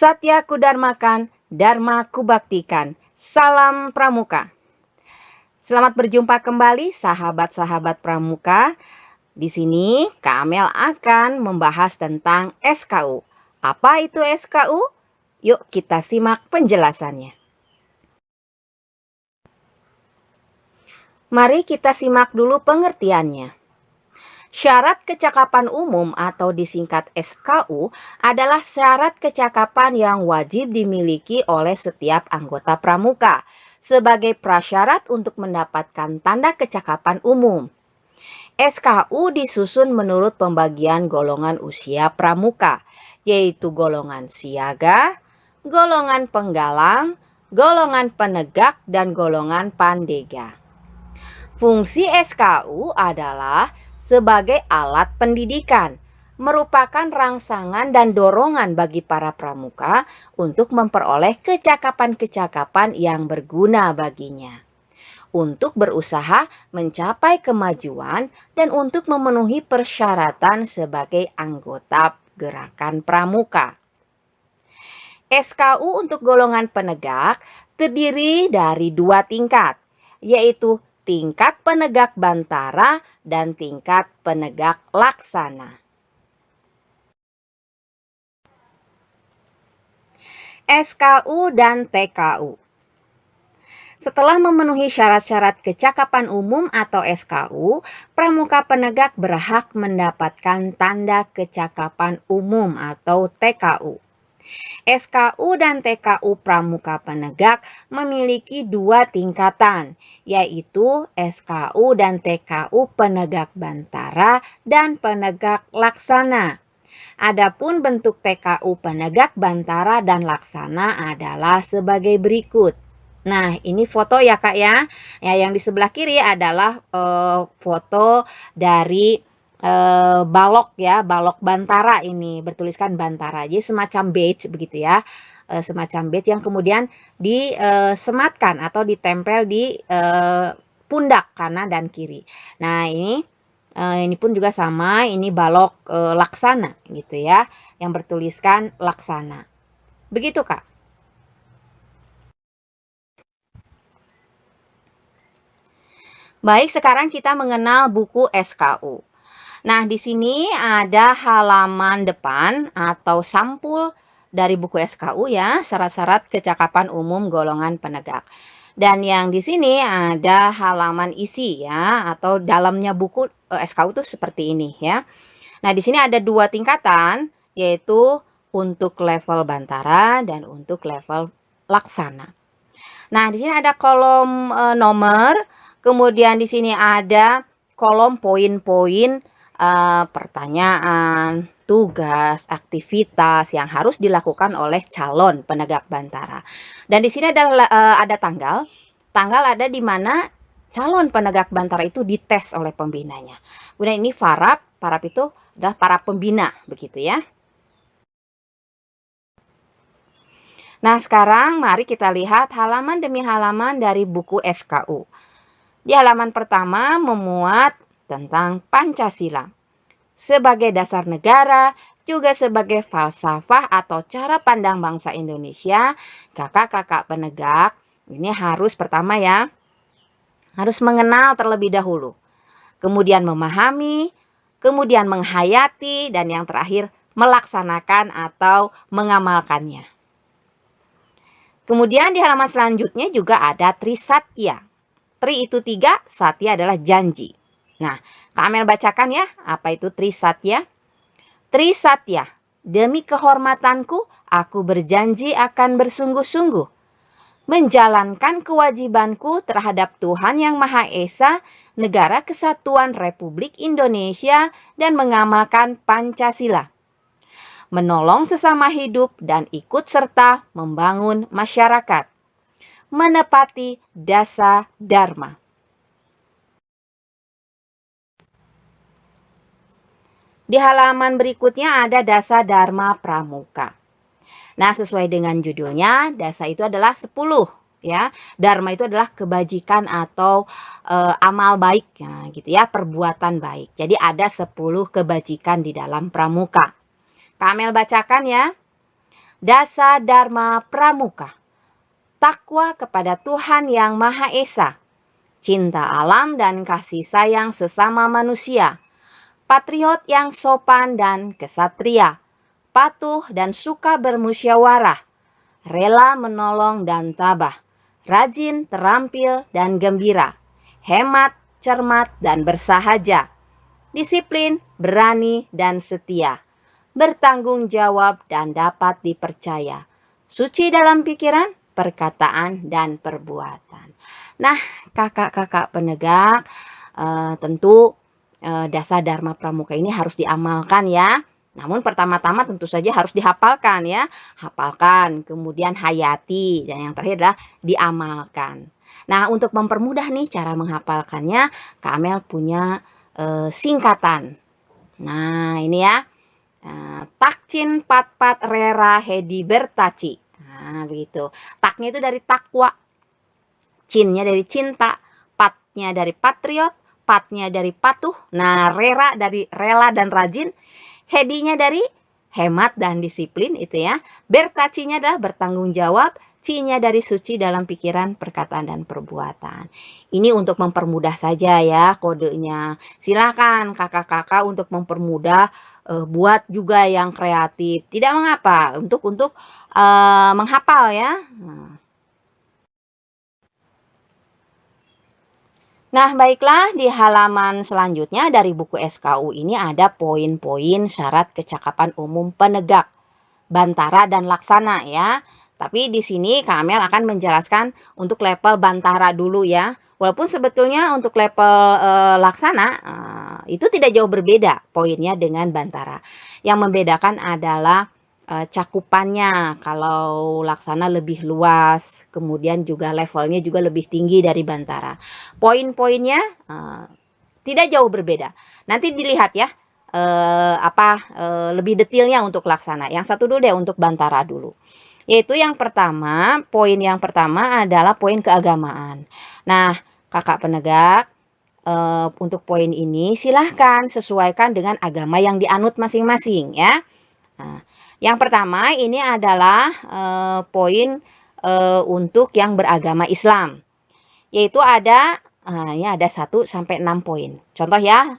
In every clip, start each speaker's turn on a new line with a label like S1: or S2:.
S1: Satya Kudarmakan, Dharma Kubaktikan. Salam Pramuka. Selamat berjumpa kembali sahabat-sahabat Pramuka. Di sini Kak Amel akan membahas tentang SKU. Apa itu SKU? Yuk kita simak penjelasannya. Mari kita simak dulu pengertiannya. Syarat kecakapan umum atau disingkat SKU adalah syarat kecakapan yang wajib dimiliki oleh setiap anggota pramuka sebagai prasyarat untuk mendapatkan tanda kecakapan umum. SKU disusun menurut pembagian golongan usia pramuka, yaitu golongan siaga, golongan penggalang, golongan penegak, dan golongan pandega. Fungsi SKU adalah sebagai alat pendidikan, merupakan rangsangan dan dorongan bagi para pramuka untuk memperoleh kecakapan-kecakapan yang berguna baginya, untuk berusaha mencapai kemajuan dan untuk memenuhi persyaratan sebagai anggota gerakan pramuka. SKU untuk golongan penegak terdiri dari 2 tingkat, yaitu tingkat penegak bantara dan tingkat penegak laksana. SKU dan TKU. Setelah memenuhi syarat-syarat kecakapan umum atau SKU, pramuka penegak berhak mendapatkan tanda kecakapan umum atau TKU. SKU dan TKU pramuka penegak memiliki 2 tingkatan, yaitu SKU dan TKU penegak bantara dan penegak laksana. Adapun bentuk TKU penegak bantara dan laksana adalah sebagai berikut. Nah, ini foto ya Kak ya. Yang di sebelah kiri adalah foto dari balok ya, balok bantara ini bertuliskan bantara. Jadi semacam badge begitu ya. Semacam badge yang kemudian disematkan atau ditempel di pundak kanan dan kiri. Nah, ini pun juga sama, ini balok laksana gitu ya, yang bertuliskan laksana. Begitu Kak. Baik, sekarang kita mengenal buku SKU. Nah, di sini ada halaman depan atau sampul dari buku SKU ya, syarat-syarat kecakapan umum golongan penegak. Dan yang di sini ada halaman isi ya, atau dalamnya buku SKU itu seperti ini ya. Nah, di sini ada 2 tingkatan, yaitu untuk level bantara dan untuk level laksana. Nah, di sini ada kolom nomor, kemudian di sini ada kolom poin-poin pertanyaan, tugas, aktivitas yang harus dilakukan oleh calon penegak bantara. Dan di sini ada tanggal. Tanggal ada di mana calon penegak bantara itu dites oleh pembinanya. Kemudian ini farap itu adalah para pembina, begitu ya. Nah, sekarang mari kita lihat halaman demi halaman dari buku SKU. Di halaman pertama memuat tentang Pancasila sebagai dasar negara, juga sebagai falsafah atau cara pandang bangsa Indonesia. Kakak-kakak penegak ini harus pertama ya, harus mengenal terlebih dahulu, kemudian memahami, kemudian menghayati, dan yang terakhir melaksanakan atau mengamalkannya. Kemudian di halaman selanjutnya juga ada Trisatya. Tri itu 3, Satya adalah janji. Nah, Kak Amel bacakan ya, apa itu Trisatya? Trisatya, demi kehormatanku, aku berjanji akan bersungguh-sungguh menjalankan kewajibanku terhadap Tuhan Yang Maha Esa, Negara Kesatuan Republik Indonesia, dan mengamalkan Pancasila, menolong sesama hidup dan ikut serta membangun masyarakat, menepati dasa dharma. Di halaman berikutnya ada dasa dharma pramuka. Nah, sesuai dengan judulnya, dasa itu adalah 10 ya. Dharma itu adalah kebajikan atau amal baik ya, gitu ya, perbuatan baik. Jadi ada 10 kebajikan di dalam pramuka. Kak Amel bacakan ya. Dasa Dharma Pramuka, takwa kepada Tuhan Yang Maha Esa, cinta alam dan kasih sayang sesama manusia, patriot yang sopan dan kesatria, patuh dan suka bermusyawarah, rela menolong dan tabah, rajin, terampil, dan gembira, hemat, cermat, dan bersahaja, disiplin, berani, dan setia, bertanggung jawab, dan dapat dipercaya, suci dalam pikiran, perkataan, dan perbuatan. Nah, kakak-kakak penegak, tentu Dasa Dharma Pramuka ini harus diamalkan ya. Namun pertama-tama tentu saja harus dihafalkan ya. Hafalkan, kemudian hayati, dan yang terakhir adalah diamalkan. Nah, untuk mempermudah nih cara menghafalkannya, Kak Amel punya singkatan. Nah, ini ya. Takcin Patpat Rera Hedi Bertaci. Nah, begitu. Taknya itu dari takwa, cinnya dari cinta, patnya dari patriot, patnya dari patuh, nah rera dari rela dan rajin, hedinya dari hemat dan disiplin itu ya, bertacinya adalah bertanggung jawab, cinya dari suci dalam pikiran, perkataan, dan perbuatan. Ini untuk mempermudah saja ya kodenya. Silakan kakak-kakak untuk mempermudah, buat juga yang kreatif. Tidak mengapa untuk menghafal ya. Nah, baiklah, di halaman selanjutnya dari buku SKU ini ada poin-poin syarat kecakapan umum penegak, bantara, dan laksana ya. Tapi di sini Kak Amel akan menjelaskan untuk level bantara dulu ya. Walaupun sebetulnya untuk level laksana itu tidak jauh berbeda poinnya dengan bantara. Yang membedakan adalah cakupannya. Kalau laksana lebih luas, kemudian juga levelnya juga lebih tinggi dari bantara. Poin-poinnya tidak jauh berbeda. Nanti dilihat ya lebih detailnya untuk laksana. Yang satu dulu deh untuk bantara dulu. Yaitu yang pertama, poin yang pertama adalah poin keagamaan. Nah, kakak penegak, untuk poin ini silahkan sesuaikan dengan agama yang dianut masing-masing ya. Nah, yang pertama ini adalah poin untuk yang beragama Islam, yaitu ada ya ada 1 sampai 6 poin. Contoh ya,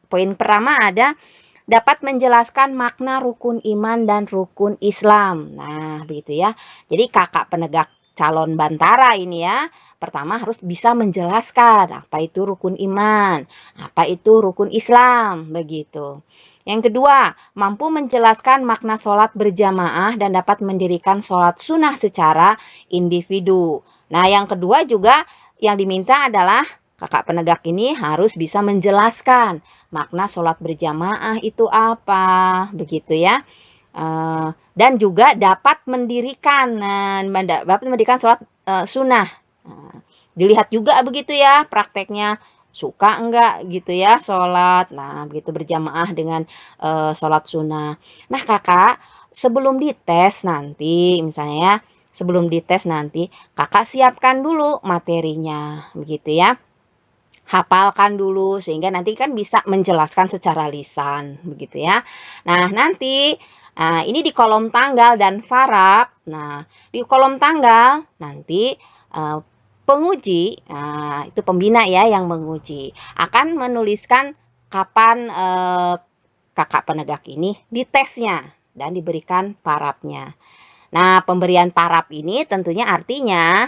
S1: poin pertama ada dapat menjelaskan makna rukun iman dan rukun Islam. Nah, begitu ya. Jadi kakak penegak calon bantara ini ya, pertama harus bisa menjelaskan apa itu rukun iman, apa itu rukun Islam, begitu. Yang kedua, mampu menjelaskan makna sholat berjamaah dan dapat mendirikan sholat sunnah secara individu. Nah, yang kedua juga yang diminta adalah kakak penegak ini harus bisa menjelaskan makna sholat berjamaah itu apa, begitu ya. Dan juga dapat mendirikan sholat sunnah. Dilihat juga begitu ya prakteknya, suka enggak gitu ya sholat, nah begitu berjamaah dengan sholat sunnah. Nah kakak, sebelum dites nanti misalnya ya, sebelum dites nanti kakak siapkan dulu materinya begitu ya, hafalkan dulu sehingga nanti kan bisa menjelaskan secara lisan begitu ya. Nah nanti ini di kolom tanggal dan farab. Nah di kolom tanggal nanti penguji, itu pembina ya yang menguji, akan menuliskan kapan kakak penegak ini ditesnya dan diberikan parapnya. Nah, pemberian parap ini tentunya artinya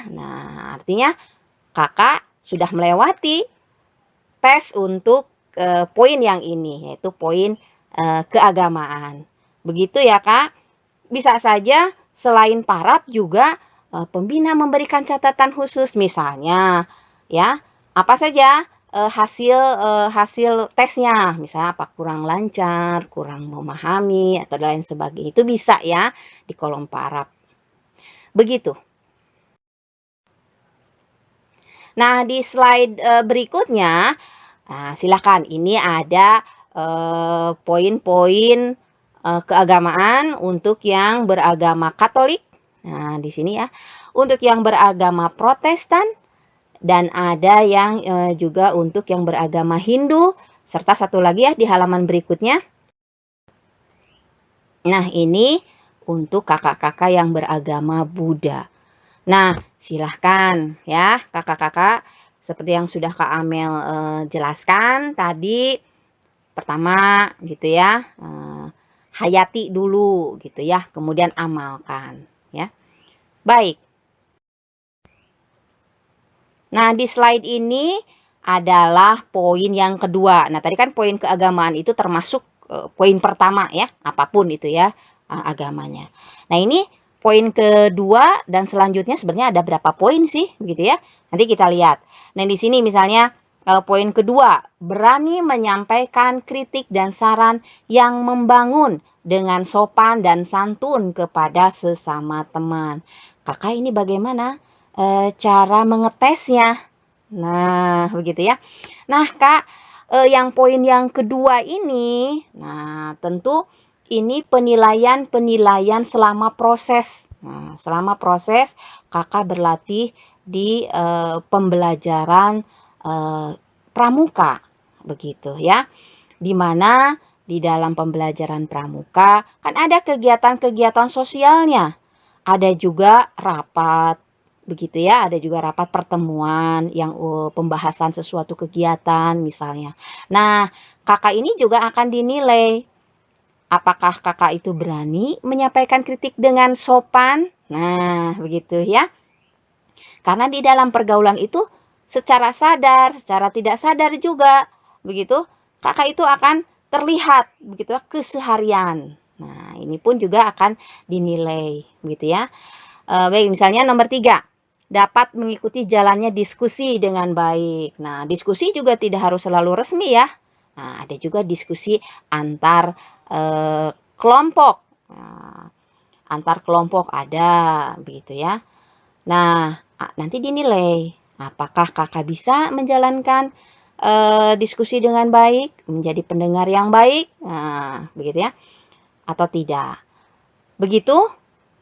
S1: kakak sudah melewati tes untuk poin yang ini, yaitu poin keagamaan. Begitu ya Kak. Bisa saja selain parap juga pembina memberikan catatan khusus, misalnya ya apa saja hasil tesnya, misalnya apa kurang lancar, kurang memahami atau lain sebagainya, itu bisa ya di kolom parap. Begitu. Nah di slide berikutnya, silakan ini ada poin-poin keagamaan untuk yang beragama Katolik. Nah, di sini ya, untuk yang beragama Protestan dan ada yang juga untuk yang beragama Hindu, serta satu lagi ya di halaman berikutnya. Nah, ini untuk kakak-kakak yang beragama Buddha. Nah, silahkan ya kakak-kakak, seperti yang sudah Kak Amel jelaskan tadi, pertama gitu ya, hayati dulu gitu ya, kemudian amalkan ya. Baik. Nah, di slide ini adalah poin yang kedua. Nah, tadi kan poin keagamaan itu termasuk poin pertama ya, apapun itu ya agamanya. Nah, ini poin kedua dan selanjutnya sebenarnya ada berapa poin sih begitu ya. Nanti kita lihat. Nah, di sini misalnya poin kedua, berani menyampaikan kritik dan saran yang membangun dengan sopan dan santun kepada sesama teman. Kakak ini bagaimana cara mengetesnya? Nah, begitu ya. Nah, Kak, yang poin yang kedua ini, nah tentu ini penilaian-penilaian selama proses. Nah, selama proses Kakak berlatih di pembelajaran pramuka, begitu ya. Di mana di dalam pembelajaran pramuka kan ada kegiatan-kegiatan sosialnya. Ada juga rapat, begitu ya, ada juga rapat pertemuan yang pembahasan sesuatu kegiatan misalnya. Nah, kakak ini juga akan dinilai. Apakah kakak itu berani menyampaikan kritik dengan sopan? Nah, begitu ya. Karena di dalam pergaulan itu secara sadar, secara tidak sadar juga, begitu, kakak itu akan terlihat, begitu ya, keseharian. Nah, ini pun juga akan dinilai, begitu ya. Baik, misalnya nomor 3, dapat mengikuti jalannya diskusi dengan baik. Nah, diskusi juga tidak harus selalu resmi ya. Nah, ada juga diskusi antar kelompok. Nah, antar kelompok ada, begitu ya. Nah, nanti dinilai apakah kakak bisa menjalankan diskusi dengan baik, menjadi pendengar yang baik, nah, begitu ya, atau tidak. Begitu.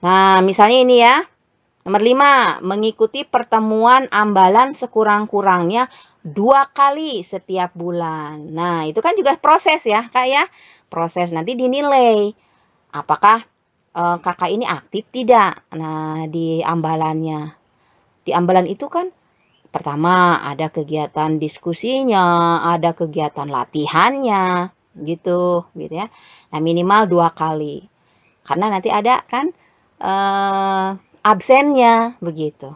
S1: Nah, misalnya ini ya. Nomor 5, mengikuti pertemuan ambalan sekurang-kurangnya 2 kali setiap bulan. Nah, itu kan juga proses ya, Kak ya. Proses nanti dinilai. Apakah kakak ini aktif tidak? Nah, di ambalannya. Di ambalan itu kan pertama ada kegiatan diskusinya, ada kegiatan latihannya, gitu ya. Nah, minimal 2 kali. Karena nanti ada kan absennya begitu.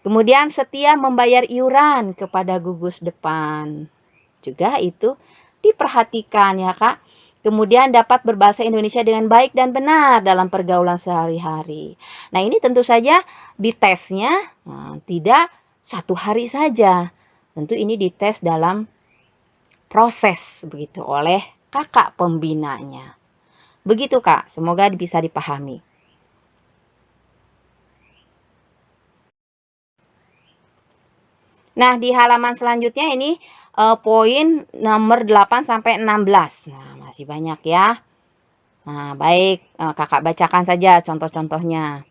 S1: Kemudian setia membayar iuran kepada gugus depan. Juga itu diperhatikan ya Kak. Kemudian dapat berbahasa Indonesia dengan baik dan benar dalam pergaulan sehari-hari. Nah, ini tentu saja ditesnya tidak 1 hari saja. Tentu ini dites dalam proses begitu oleh kakak pembinanya. Begitu Kak, semoga bisa dipahami. Nah, di halaman selanjutnya ini poin nomor 8 sampai 16. Nah, masih banyak ya. Nah, baik, kakak bacakan saja contoh-contohnya.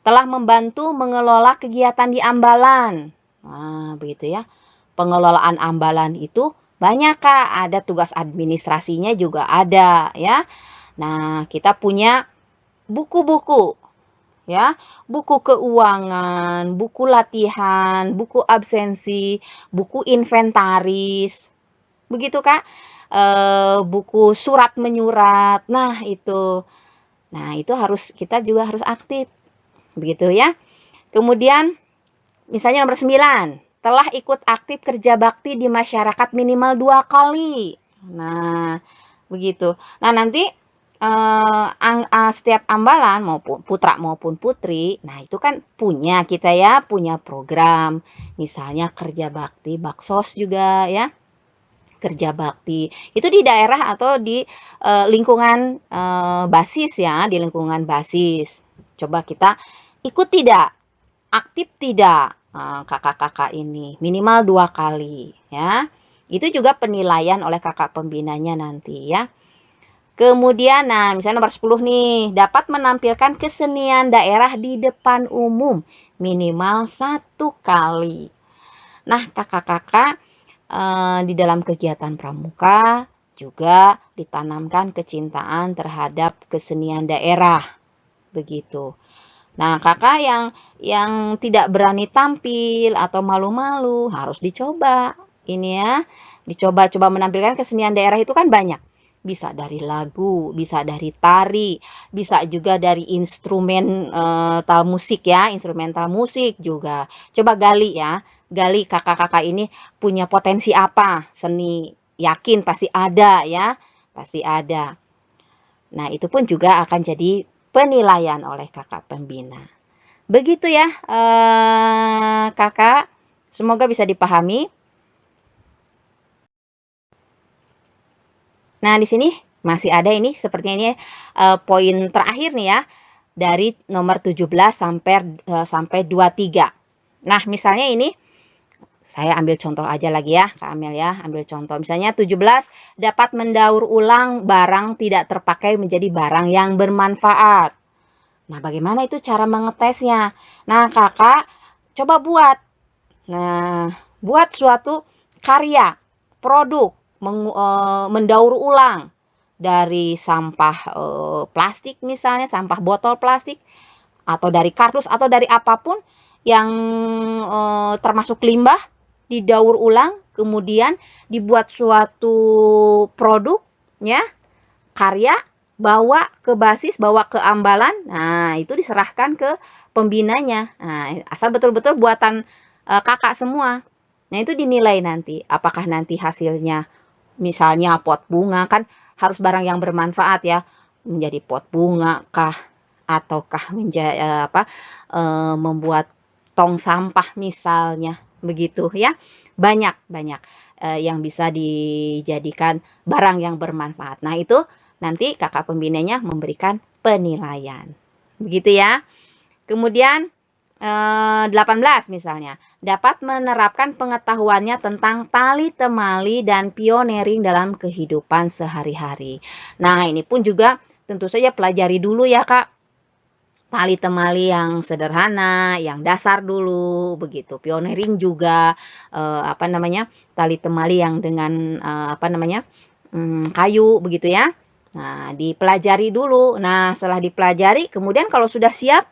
S1: Telah membantu mengelola kegiatan di ambalan. Nah, begitu ya. Pengelolaan ambalan itu banyak Kak, ada tugas administrasinya juga ada ya. Nah, kita punya buku-buku ya, buku keuangan, buku latihan, buku absensi, buku inventaris. Begitu Kak. Buku surat menyurat. Nah, itu. Nah, itu harus kita juga harus aktif. Begitu ya. Kemudian misalnya nomor 9, telah ikut aktif kerja bakti di masyarakat minimal 2 kali. Nah, begitu. Nah, nanti setiap ambalan maupun putra maupun putri, nah itu kan punya kita ya, punya program. Misalnya kerja bakti, baksos juga ya. Kerja bakti. Itu di daerah atau di lingkungan basis ya, di lingkungan basis. Coba kita ikut tidak? Aktif tidak? Kakak-kakak ini minimal 2 kali ya. Itu juga penilaian oleh kakak pembinanya nanti ya. Kemudian, nah misalnya nomor 10 nih, dapat menampilkan kesenian daerah di depan umum minimal 1 kali. Nah, kakak-kakak di dalam kegiatan pramuka juga ditanamkan kecintaan terhadap kesenian daerah. begitu. Nah, kakak yang tidak berani tampil atau malu-malu harus dicoba. Ini ya, dicoba-coba menampilkan kesenian daerah itu kan banyak. Bisa dari lagu, bisa dari tari, bisa juga dari instrumen tal musik ya, instrumental musik juga. Coba gali ya, gali kakak-kakak ini punya potensi apa, seni. Yakin pasti ada ya, pasti ada. Nah, itu pun juga akan jadi penilaian oleh kakak pembina. Begitu ya, kakak. Semoga bisa dipahami. Nah, di sini masih ada ini, sepertinya ini poin terakhir nih ya, dari nomor 17 sampai 23. Nah, misalnya ini, saya ambil contoh aja lagi ya, Kak Amel ya, ambil contoh. Misalnya 17, dapat mendaur ulang barang tidak terpakai menjadi barang yang bermanfaat. Nah, bagaimana itu cara mengetesnya? Nah, kakak coba buat. Nah, buat suatu karya, produk, mendaur ulang dari sampah plastik misalnya, sampah botol plastik, atau dari kardus, atau dari apapun yang termasuk limbah, didaur ulang, kemudian dibuat suatu produk, ya, karya, bawa ke basis, bawa ke ambalan. Nah, itu diserahkan ke pembinanya. Nah, asal betul-betul buatan kakak semua. Nah, itu dinilai nanti. Apakah nanti hasilnya misalnya pot bunga, kan harus barang yang bermanfaat ya. Menjadi pot bunga kah, ataukah menjadi membuat tong sampah misalnya. Begitu ya. Banyak yang bisa dijadikan barang yang bermanfaat. Nah, itu nanti kakak pembinanya memberikan penilaian. Begitu ya. Kemudian 18 misalnya, dapat menerapkan pengetahuannya tentang tali temali dan pioneering dalam kehidupan sehari-hari. Nah, ini pun juga tentu saja pelajari dulu ya, Kak. Tali temali yang sederhana, yang dasar dulu, begitu. Pioneering juga, tali temali yang dengan, kayu, begitu ya. Nah, dipelajari dulu. Nah, setelah dipelajari, kemudian kalau sudah siap,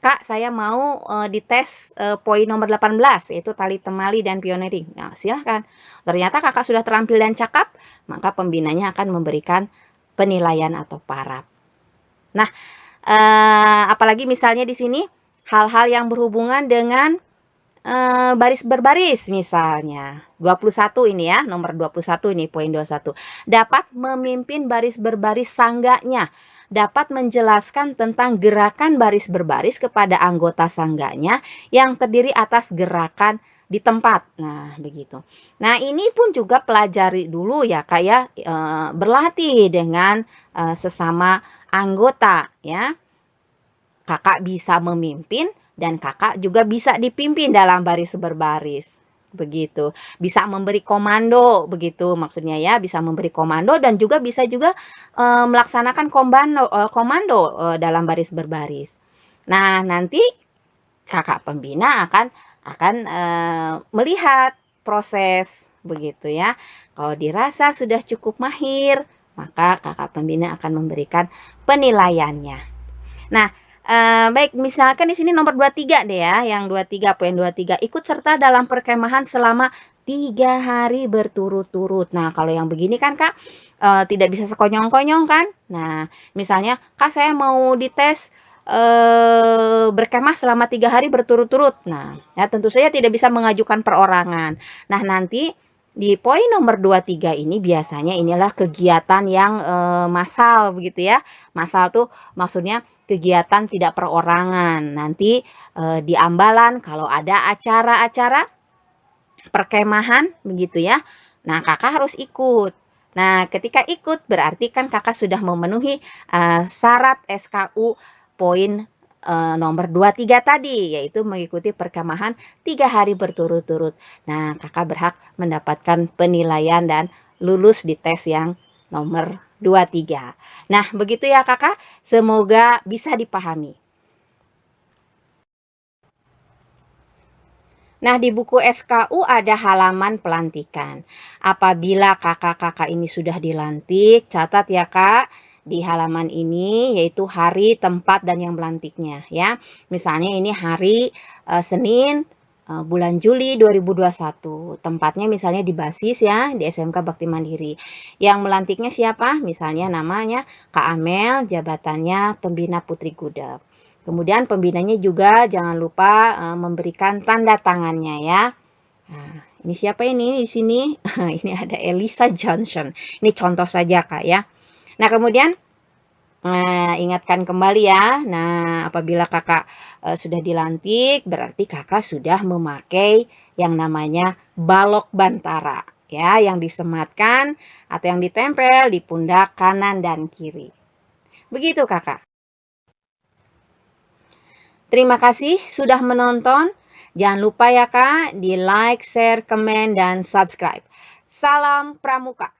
S1: Kak, saya mau dites poin nomor 18, yaitu tali temali dan pioneering. Nah, silahkan. Ternyata kakak sudah terampil dan cakap, maka pembinanya akan memberikan penilaian atau paraf. Nah, apalagi misalnya di sini hal-hal yang berhubungan dengan baris berbaris misalnya. 21 ini ya, nomor 21 ini, poin 21. Dapat memimpin baris berbaris sangganya. Dapat menjelaskan tentang gerakan baris berbaris kepada anggota sangganya yang terdiri atas gerakan di tempat. Nah, begitu. Nah, ini pun juga pelajari dulu ya, kayak berlatih dengan sesama anggota ya. Kakak bisa memimpin dan kakak juga bisa dipimpin dalam baris berbaris. Begitu. Bisa memberi komando, begitu maksudnya ya, bisa memberi komando dan juga bisa juga melaksanakan komando dalam baris berbaris. Nah, nanti kakak pembina akan melihat proses begitu ya. Kalau dirasa sudah cukup mahir, maka kakak pembina akan memberikan penilaiannya. Nah, baik, misalkan di sini nomor 23 deh ya, yang 23, poin 23, ikut serta dalam perkemahan selama 3 hari berturut-turut. Nah, kalau yang begini kan Kak, tidak bisa sekonyong-konyong kan. Nah, misalnya, Kak saya mau dites berkemah selama 3 hari berturut-turut. Nah, ya tentu saja tidak bisa mengajukan perorangan. Nah, nanti di poin nomor 23 ini biasanya inilah kegiatan yang massal begitu ya. Massal tuh maksudnya kegiatan tidak perorangan. Nanti di Ambalan kalau ada acara-acara perkemahan begitu ya. Nah, kakak harus ikut. Nah, ketika ikut berarti kan kakak sudah memenuhi syarat SKU poin nomor 23 tadi, yaitu mengikuti perkemahan 3 hari berturut-turut. Nah, kakak berhak mendapatkan penilaian dan lulus di tes yang nomor 23. Nah, begitu ya kakak, semoga bisa dipahami. Nah, di buku SKU ada halaman pelantikan. Apabila kakak-kakak ini sudah dilantik, catat ya kak, di halaman ini, yaitu hari, tempat, dan yang melantiknya ya. Misalnya ini hari Senin bulan Juli 2021. Tempatnya misalnya di Basis ya, di SMK Bakti Mandiri. Yang melantiknya siapa? Misalnya namanya Kak Amel, jabatannya Pembina Putri Gudeg. Kemudian pembinanya juga jangan lupa memberikan tanda tangannya ya. Nah, ini siapa ini di sini? Ini ada Elisa Johnson. Ini contoh saja Kak ya. Nah, kemudian ingatkan kembali ya. Nah, apabila Kakak sudah dilantik, berarti Kakak sudah memakai yang namanya balok bantara ya, yang disematkan atau yang ditempel di pundak kanan dan kiri. Begitu Kakak. Terima kasih sudah menonton. Jangan lupa ya Kak, di like, share, komen, dan subscribe. Salam Pramuka.